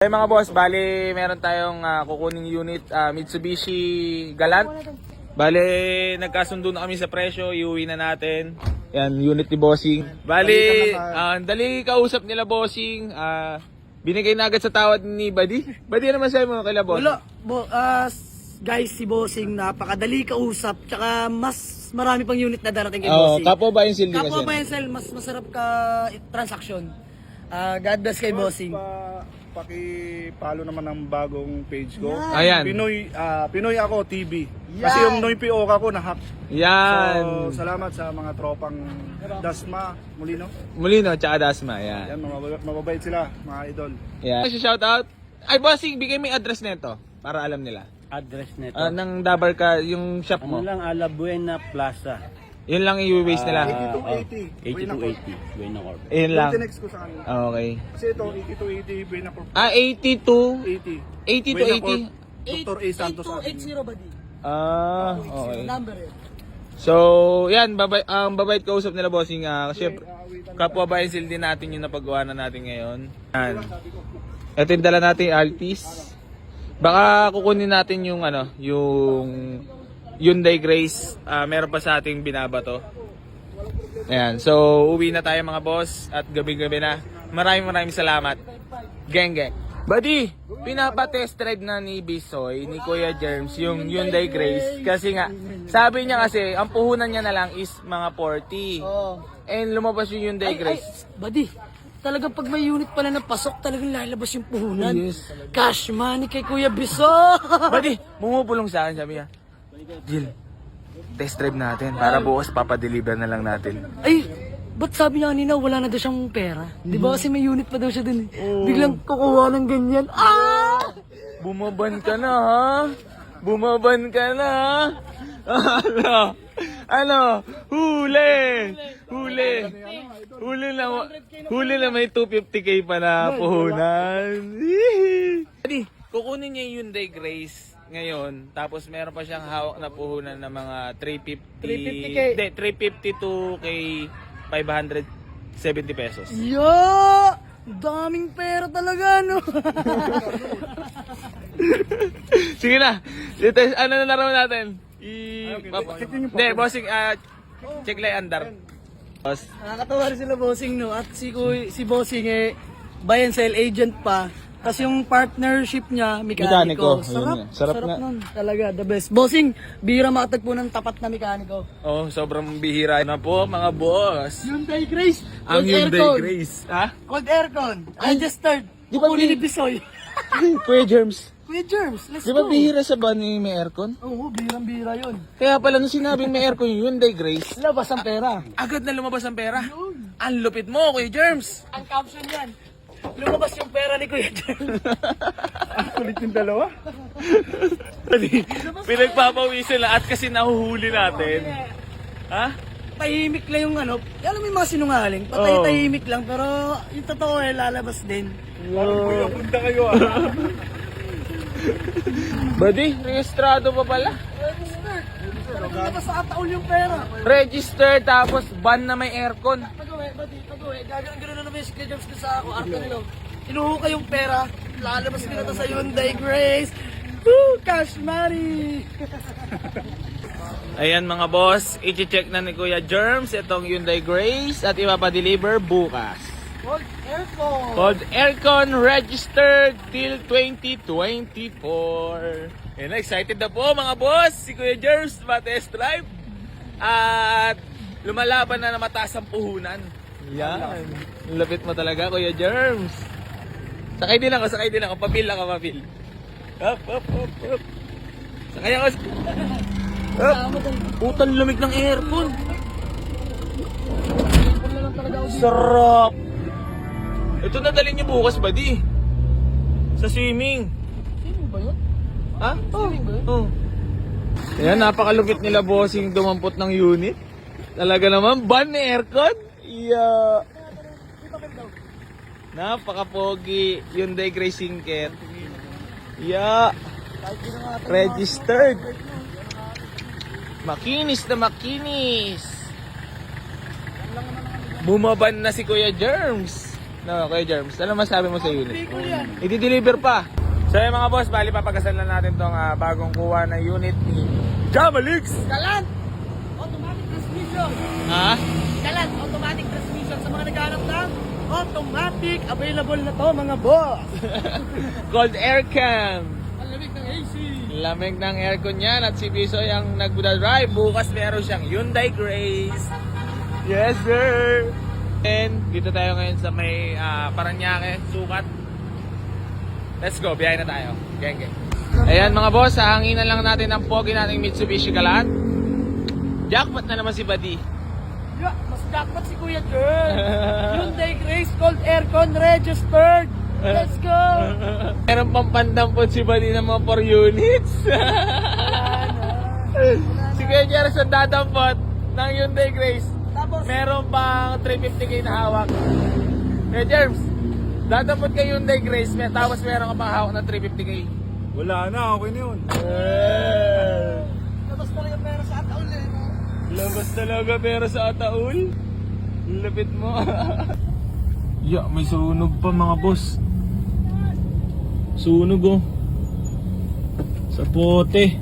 Hey mga boss, bali meron tayong kukuning unit Mitsubishi Galant. Bali nagkasundo na kami sa presyo, iuwi na natin. Yan, unit ni Bossing. Bali, dali kausap nila Bossing. Binigay na agad sa tawad ni Buddy. Buddy, ano masabi mo kay boss? Wala, guys, si Bossing napakadali kausap, tsaka mas marami pang unit na darating kay Bossing. Kapwa ba yung sildi kasi? Kapwa ba yung sell, mas masarap ka transaction. God bless kay Bossing. Paki-follow naman ang bagong page ko. Ayan. Pinoy ako TV. Kasi yung Noy PO ko na-hack. Yan. So, salamat sa mga tropang Dasma, Molino. Molino, tsaka Dasma. Yan. Yan, mababait sila, mga idol. Yan. Shout out. Ay, Bossing, bigay mo yung address nito para alam nila. Address nito. Nang Dabar ka, yung shop mo. Ano lang, Ala Buena Plaza. Yun lang i-waste nila. 8280. 8280. Buena Corp. Yun lang. Next ko sa kanila. Okay. Kasi ito, 8280, Buena Corp. 82. 80. Dr. A. Santos. 8280 ba di? Okay. Number eh. So, yan, ang babait kausap nila Bossing. Siyempre, kapwa bayan sildi natin yung napagawa na natin ngayon. Yan. Ito yung dala natin, Altis. Baka kukunin natin yung yung Hyundai Grace. Meron pa sa ating binabato. Ayan. So, uwi na tayo mga boss. At gabi-gabi na. Maraming salamat. Geng. Buddy, pinapa-test drive na ni Bisoy, ni Kuya Germs, yung Hyundai Grace. Kasi nga, sabi niya kasi, ang puhunan niya na lang is mga 40. Oh. And lumabas yung Hyundai Grace. Buddy, talagang pag may unit pala na pasok, talagang lalabas yung puhunan. Yes. Cash money kay Kuya Biso. Buddy, bumubulong sa akin, sabi niya, Jill, test drive natin para bukas papadeliver na lang natin. Ay, ba't sabi niya kanina wala na daw siyang pera? Di ba kasi may unit pa daw siya dun eh. Biglang kukuha ng ganyan. Bumaban ka na ha? Bumaban ka na ha? Ano? Huli na may 250k pa na puhunan. Buddy, kukunin niya yung Hyundai Grace ngayon, tapos meron pa siyang hawak na puhunan ng mga 350K. Hindi, 350 to kay 570 pesos. Yo! Daming pera talaga, no? Sige na. Dito, ano na naman natin? Hindi, Bossing, check lang andar. Boss. Nakakatawa rin sila Bossing, no? At si Bossing buy and sell agent pa. Tapos yung partnership niya, mekaniko. Mekaniko. Sarap Sarap nga. nun. Talaga, the best. Bossing, bihira makatagpo ng tapat na mekaniko. Oh, sobrang bihira na po mga boss. Hyundai Grace. Ang Cold Hyundai aircon. Grace. Ha? Cold aircon. Registered. Di ba Kukunin ni Bisoy. Kuya Germs, Kuya Germs, let's di ba go. bihira sa van yung may aircon? Oo, bihirang-bihira yun. Kaya pala nung sinabing may aircon yung Hyundai Grace, Labas ang pera. agad na lumabas ang pera. Ang lupit mo, Kuya Germs. Ang caption yan, lumabas yung pera ni Kuya Germs. Kulit yung dalawa. Pinagpapawisan lahat kasi nahuhuli natin. Ha? Tahimik lang yung alam mo yung mga sinungaling, patay-tahimik lang, pero yung totoo lalabas din. Punta kayo Buddy, registrado pa pala. Labas sa kataon yung pera. Register tapos van na may aircon. Pag-uwi, gagawin na naman yung Kuya Germs ko sa ako, arte nilo. Inuho kayong pera, lalabas nila to sa Hyundai Grace. Woo! Cash money! Ayan mga boss, i-check na ni Kuya Germs itong Hyundai Grace at ipapadeliver bukas. Cold aircon! Called Aircon registered till 2024. Ayan, excited na po mga boss, si Kuya Germs pa-test drive. At lumalaban na mataas ang puhunan. Yan, lapit mo talaga Kuya Germs. Sakay din ako, papil ako, papil. Up. Sakay ako. Putang lamig ng aircon. Sarap. Ito na dalhin niyo bukas, buddy. Sa swimming. Sino ba yun? Ha? Oh. Ayan, napakalupit nila Bossing dumampot ng unit. Talaga naman, ban ni aircon. Yeah. Napaka-pogi. Hyundai Grace Sinker. Yeah. Registered. Makinis na makinis. Bumaban na si Kuya Germs. No, Kuya Germs, ano masabi mo sa unit? Bicol yan. I-deliver pa. So yung mga boss, bali papagasan lang natin tong bagong kuha na unit ni Jamalix. Galant! Automatic transmission. Ha? Galant, automatic transmission. Sa mga naghahanap ng automatic, available na to mga boss. Cold air cam. Ang lamig ng AC. Lamig ng aircon yan at si Bisoy ang nagdadrive. Bukas meron siyang Hyundai Grace. Yes, sir! And dito tayo ngayon sa may Paranaque, Sukat. Let's go, biyahe na tayo. Geng. Ayan mga boss, hahanginan lang natin ang pogi nating Mitsubishi Galant. Jackpot na naman si Buddy. Yeah, mas jackpot si Kuya Girl. Hyundai Grace, cold aircon, registered. Let's go! Meron pang pandampot si Buddy ng mga 4 units. Si Kuya Jeros ang dadampot ng Hyundai Grace. Tapos, Meron pang 350k na hawak. Kuya Jerms, dadampot kay Hyundai Grace, tapos meron ka pang hawak na 350k. Wala na, okay na yun. labas na lang yung pera sa ataon eh. Labas talaga pero sa ataul. Lapit mo. May sunog pa mga boss. Sunog oh. Sa pote.